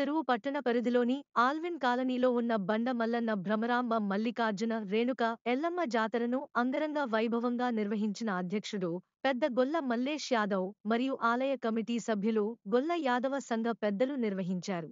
చెరువు పట్టణ పరిధిలోని ఆల్విన్ కాలనీలో ఉన్న బండ మల్లన్న భ్రమరాంబ మల్లికార్జున రేణుక ఎల్లమ్మ జాతరను అంగరంగ వైభవంగా నిర్వహించిన అధ్యక్షుడు పెద్ద గొల్ల మల్లేష్ యాదవ్ మరియు ఆలయ కమిటీ సభ్యులు గొల్ల యాదవ సంఘ పెద్దలు నిర్వహించారు.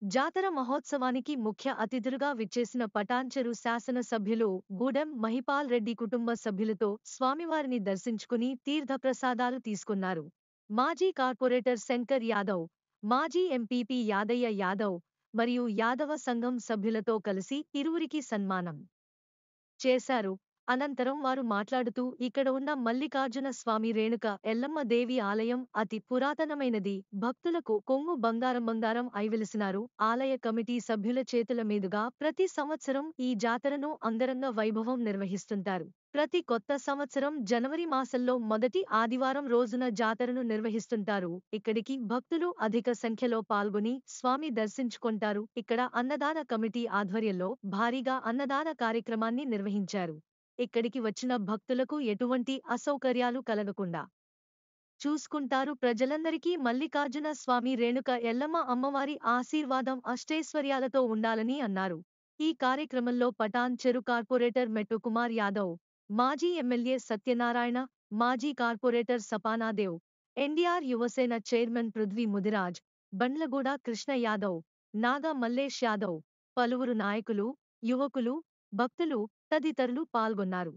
జాతర మహోత్సవానికి ముఖ్య అతిథులుగా విచ్చేసిన పటాన్చెరు శాసన సభ్యులు గూడెం మహిపాల్ రెడ్డి కుటుంబ సభ్యులతో స్వామివారిని దర్శించుకుని తీర్థప్రసాదాలు తీసుకున్నారు. మాజీ కార్పొరేటర్ శంకర్ యాదవ్, మాజీ ఎంపీపీ యాదయ్య యాదవ్ మరియు యాదవ సంఘం సభ్యులతో కలిసి ఇరువురికి సన్మానం చేశారు. అనంతరం వారు మాట్లాడుతూ ఇక్కడ ఉన్న మల్లికార్జున స్వామి రేణుక ఎల్లమ్మ దేవి ఆలయం అతి పురాతనమైనది, భక్తులకు కొంగు బంగారం ఐవెలిసినారు. ఆలయ కమిటీ సభ్యుల చేతుల మీదుగా ప్రతి సంవత్సరం ఈ జాతరను అంగరంగ వైభవం నిర్వహిస్తుంటారు. ప్రతి కొత్త సంవత్సరం జనవరి మాసంలో మొదటి ఆదివారం రోజున జాతరను నిర్వహిస్తుంటారు. ఇక్కడికి భక్తులు అధిక సంఖ్యలో పాల్గొని స్వామి దర్శించుకుంటారు. ఇక్కడ అన్నదాన కమిటీ ఆధ్వర్యంలో భారీగా అన్నదాన కార్యక్రమాన్ని నిర్వహించారు. ఇక్కడికి వచ్చిన భక్తులకు ఎటువంటి అసౌకర్యాలు కలగకుండా చూసుకుంటారు. ప్రజలందరికీ మల్లికార్జున స్వామి రేణుక ఎల్లమ్మ అమ్మవారి ఆశీర్వాదం అష్టైశ్వర్యాలతో ఉండాలని అన్నారు. ఈ కార్యక్రమంలో పటాన్ చెరు కార్పొరేటర్ మెట్టు కుమార్ యాదవ్, మాజీ ఎమ్మెల్యే సత్యనారాయణ, మాజీ corporator Sapanadev, NTR Yuvasena chairman Prithvi Mudiraj, Bandlaguda Krishna Yadav, Naga Mallesh Yadav, పలువురు నాయకులు, యువకులు, భక్తులు తదితరులు పాల్గొన్నారు.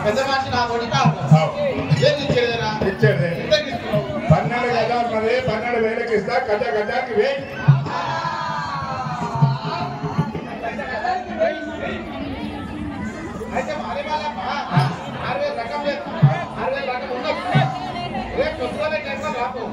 పెద్ద మనిషి నా కొడుకు 12 గజాలు మరి 12,000కి ఇస్తా. గజాకి వేయి. అయితే మారే వాళ్ళమ్మా 6,000 రకం లేదు, 6,000 రకం ఉండదు. రేపు పొద్దునే చేస్తాం రాపు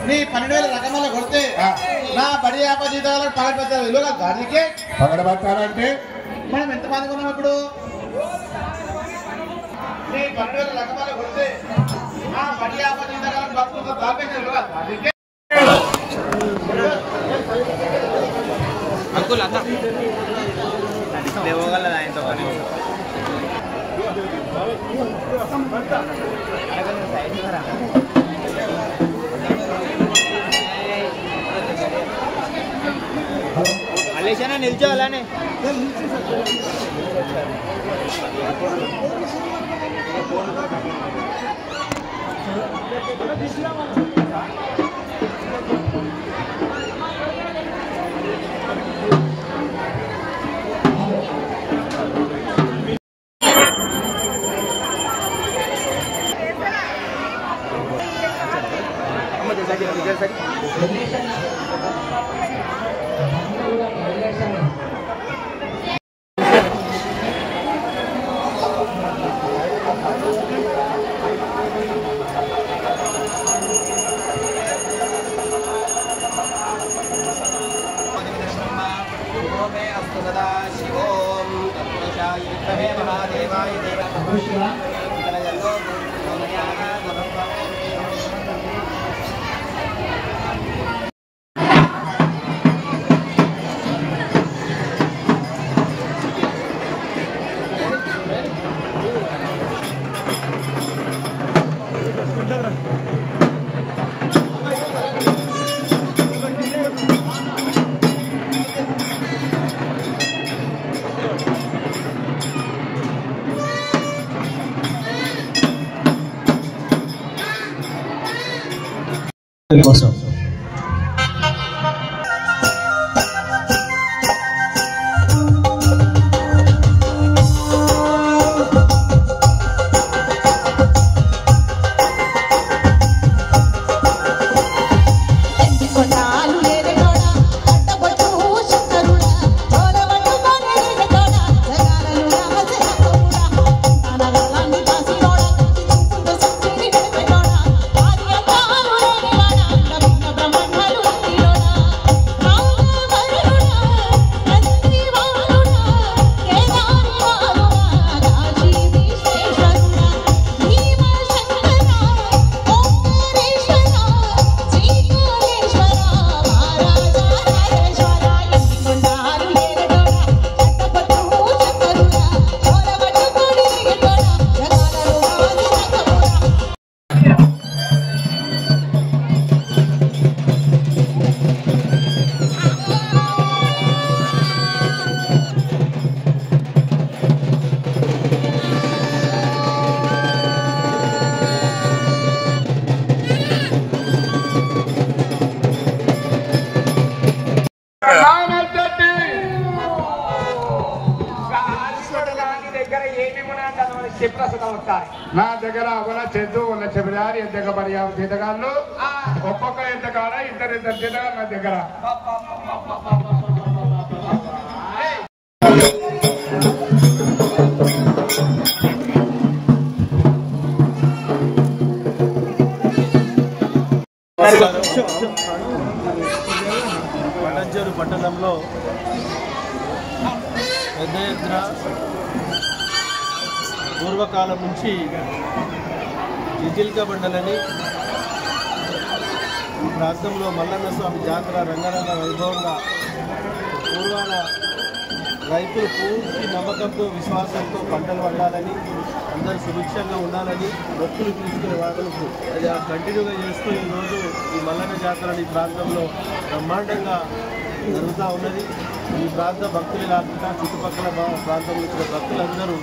నీ 12,000 రకమాల కొడితే నా బడి ఆపజీతాలకు పగడబెట్టాలి. ఇల్లుగా గారికి పగడబెట్టాలంటే మనం ఎంతమంది ఉన్నాం ఇప్పుడు? నీ 12,000 రకమాల కొడితే నా బడి ఆపజీతాలకు బతుకుతా దాపేసి ఇల్లుగా గారికి అంకుల్ అన్న దేవగల ఆయనతో పని అలేషనా నిల్చో అలానే కోసం నా దగ్గర అవల చెద్దు ఉన్న చెబిదారి ఎంత పర్యాలు జీతగాళ్ళు ఒక్కొక్కరు ఎంత కాడ ఇద్దరు జీతగాళ్ళు నా దగ్గర పటంచెరు పట్టణంలో పెద్ద ఎత్తున పూర్వకాలం నుంచి జిజిల్క బండలని ప్రాంతంలో మల్లన్న స్వామి జాతర రంగరంగ వైభవంగా పూర్వాన రైతులు పూర్తి నమ్మకంతో విశ్వాసంతో పంటలు పండాలని అందరూ సుభిక్షంగా ఉండాలని మొక్కులు తీసుకునే వాళ్ళకు అది కంటిన్యూగా చేస్తూ ఈరోజు ఈ మల్లన్న జాతరని ఈ ప్రాంతంలో బ్రహ్మాండంగా జరుగుతూ ఉన్నది. ఈ ప్రాంత భక్తులు కాకుండా చుట్టుపక్కల ప్రాంతం నుంచి భక్తులందరూ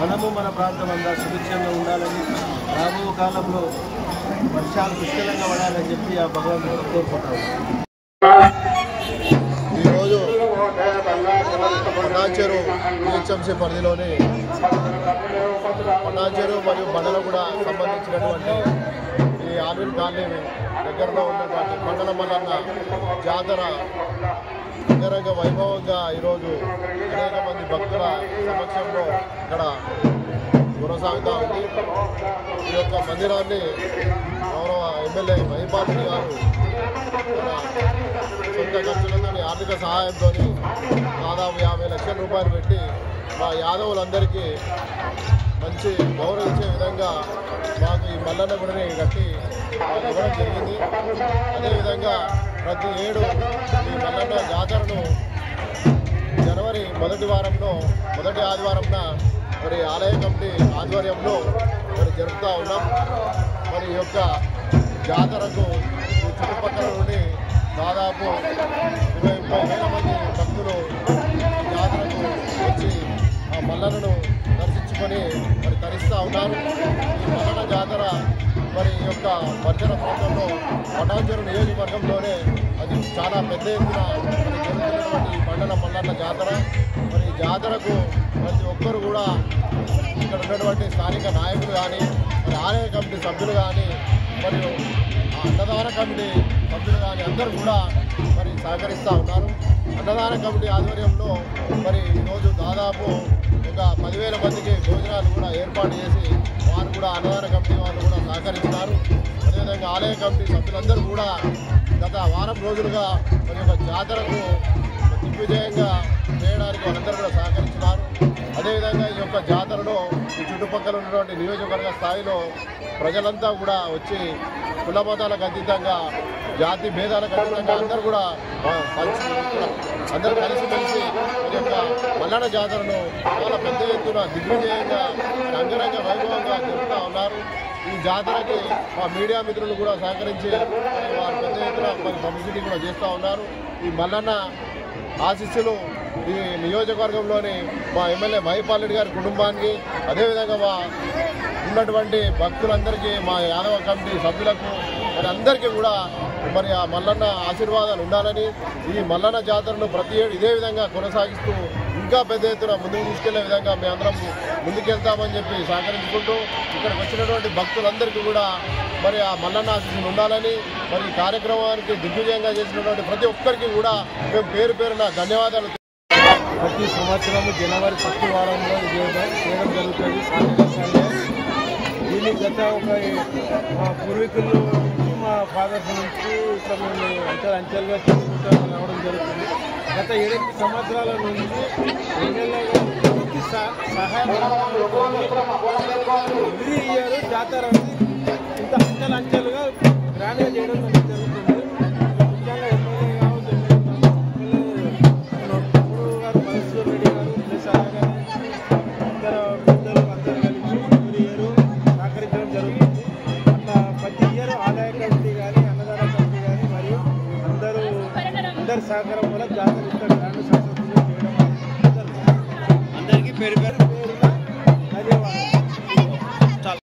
మనము మన ప్రాంతం అంతా సుభిక్షంగా ఉండాలని రాబో కాలంలో వర్షాలు పుష్కలంగా పడాలని చెప్పి ఆ భగవంతుడు కోరుకుంటాము. ఈరోజు పటాన్చెరు జిహెచ్ఎంసీ పరిధిలోని పటాన్చెరు మరియు బండలగూడ సంబంధించినటువంటి ఈ ఆల్విన్ కాలనీ దగ్గరలో ఉన్నటువంటి మండల మల్లన్న జాతర అంగరంగ వైభవంగా ఈరోజు అనేక మంది భక్తుల సమక్షంలో ఇక్కడ కొనసాగుతూ ఉంది. ఈ యొక్క మందిరాన్ని గౌరవ ఎమ్మెల్యే మహిపాల్ గారు సొంత ఖర్చులతో ఆర్థిక సహాయంతో దాదాపు 50 లక్షల రూపాయలు పెట్టి మా యాదవులందరికీ మంచి గౌరవించే విధంగా మాకు ఈ మల్లన్న గుడిని కట్టి ఇవ్వడం జరిగింది. అదేవిధంగా ప్రతి ఏడు ఈ మల్లన్న జాతరను జనవరి మొదటి ఆదివారంన మరి ఆలయ కమిటీ ఆధ్వర్యంలో మరి జరుపుతూ ఉన్నాం. మరి ఈ యొక్క జాతరకు చుట్టుపక్కల నుండి దాదాపు 20-30 వేల మంది భక్తులు జాతరకు వచ్చి ఆ మల్లన్నను దర్శించుకుంటారు. చేసుకొని మరి తరిస్తూ ఉన్నారు. ఈ మల్లన్న జాతర మరి ఈ యొక్క పరిసర ప్రాంతంలో పటాన్చెరు నియోజకవర్గంలోనే అది చాలా పెద్ద ఎత్తున మరి జరుగుతున్నటువంటి ఈ మల్లన్న జాతర. మరి ఈ జాతరకు ప్రతి ఒక్కరు కూడా ఇక్కడ ఉన్నటువంటి స్థానిక నాయకులు కానీ మరి ఆలయ కమిటీ సభ్యులు కానీ మరియు అన్నదాన కమిటీ సభ్యులు కానీ అందరూ కూడా మరి సహకరిస్తూ ఉన్నారు. అన్నదాన కమిటీ ఆధ్వర్యంలో మరి ఈరోజు దాదాపు ఒక 10,000 మందికి భోజనాలు కూడా ఏర్పాటు చేసి వారు కూడా అన్నదాన కమిటీ వాళ్ళు కూడా సహకరించినారు. అదేవిధంగా ఆలయ కమిటీ సభ్యులందరూ కూడా గత వారం రోజులుగా మరి యొక్క జాతరకు దిగ్విజయంగా చేయడానికి వాళ్ళందరూ కూడా సహకరించినారు. అదేవిధంగా ఈ యొక్క జాతరలో ఈ చుట్టుపక్కల ఉన్నటువంటి నియోజకవర్గ స్థాయిలో ప్రజలంతా కూడా వచ్చి కుల మతాలకు అతీతంగా జాతి భేదాలకు అతీతంగా అందరూ కూడా అందరూ కలిసిమెలిసి ఈ యొక్క మల్లన్న జాతరను చాలా పెద్ద ఎత్తున దిగ్విజయంగా అంగరంగ వైభవంగా జరుపుతూ ఉన్నారు. ఈ జాతరకి మా మీడియా మిత్రులు కూడా సహకరించి వారు పెద్ద ఎత్తున మరి పబ్లిసిటీ కూడా చేస్తూ ఉన్నారు. ఈ మల్లన్న ఆశీస్సులు ఈ నియోజకవర్గంలోని మా ఎమ్మెల్యే మహిపాల్ రెడ్డి గారి కుటుంబానికి, అదేవిధంగా మా ఉన్నటువంటి భక్తులందరికీ, మా యాదవ కమిటీ సభ్యులకు మరి అందరికీ కూడా మరి ఆ మల్లన్న ఆశీర్వాదాలు ఉండాలని, ఈ మల్లన్న జాతరను ప్రతి ఏడు ఇదే విధంగా కొనసాగిస్తూ ఇంకా పెద్ద ఎత్తున ముందుకు తీసుకెళ్లే విధంగా మేమందరం ముందుకెళ్తామని చెప్పి సహకరించుకుంటూ ఇక్కడికి వచ్చినటువంటి భక్తులందరికీ కూడా మరి ఆ మల్లన్న ఆశీస్సులు ఉండాలని, మరి ఈ కార్యక్రమానికి దిగ్విజయంగా చేసినటువంటి ప్రతి ఒక్కరికి కూడా మేము పేరు పేరున ధన్యవాదాలు. ప్రతి సంవత్సరము జనవరి 1వ వారంలో చేయడం జరుగుతుంది సండే. దీన్ని గత మా పూర్వీకుల నుంచి మా ఫాదర్స్ నుంచి ఇట్లా మేము అంచెలుగా చేసుకుంటూ రావడం జరుగుతుంది. గత 7 సంవత్సరాల నుంచి ఎమ్మెల్యేగా ప్రతి సహాయం ఎవ్రీ ఇయర్ జాతర ఇంత అంచెలుగా గ్రాండ్గా చేయడం జరుగుతుంది. ముఖ్యంగా ఎమ్మెల్యే కావచ్చు, గారు మహేశ్వర్ రెడ్డి గారు ప్లస్ అలాగే ఇతర పెద్దలు అందరూ కలిసి ఎవ్రీ ఇయర్ సహకరించడం జరుగుతుంది. అట్లా ప్రతి ఇయర్ ఆదాయ కమిటీ కానీ అన్నదాన కమిటీ కానీ మరియు అందరి సహకారం వల్ల జాతర ఇంత గ్రాండ్ సక్సెస్ఫుల్గా చేయడం జరుగుతుంది. అందరికీ పేరు